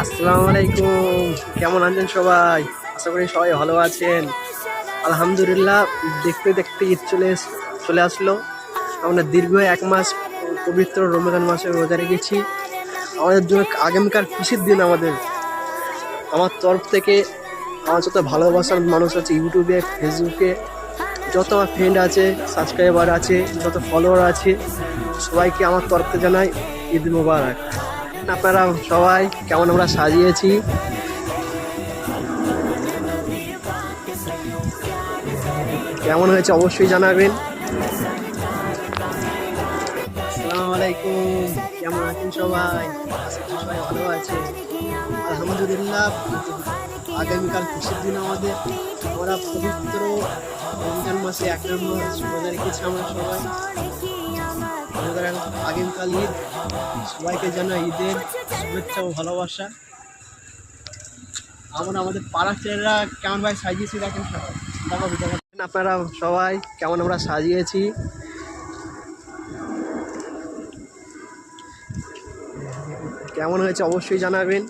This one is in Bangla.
আসসালামু আলাইকুম। কেমন আছেন সবাই? আশা করি সবাই ভালো আছেন। আলহামদুলিল্লাহ, দেখতে দেখতে ঈদ চলে আসলো। আমরা দীর্ঘ 1 মাস পবিত্র রমজান মাসে রোজা রেখেছি। আমাদের জন্য আগামীকাল খুশির দিন। আমার তরফ থেকে আমার যত ভালোবাসার মানুষ আছে ইউটিউবে, ফেসবুকে, যত আমার ফ্রেন্ড আছে, সাবস্ক্রাইবার আছে, যত ফলোয়ার আছে, সবাইকে আমার তরফ থেকে জানাই ঈদ মোবারক। আপনারা সবাই কেমন আমরা সাজিয়েছি, কেমন হয়েছে অবশ্যই জানাবেন। আসসালামু আলাইকুম। কেমন আছেন সবাই? আশা করি সবাই ভালো আছে। আলহামদুলিল্লাহ, আগামীকাল খুশির দিন আমাদের। আমরা পবিত্র রমজান মাসে 1 নম্বর রোজা রেখেছি আমরা সবাই। আমাদের আগামীকাল ঈদ। সবাইকে জানাই ঈদের শুভেচ্ছা ও ভালোবাসা। আমরা আমাদের পাড়ার ছেলেরা কেমন ভাই সাজিয়েছি দেখেন সবাই। আপনারা সবাই কেমন আমরা সাজিয়েছি, কেমন হয়েছে অবশ্যই জানাবেন।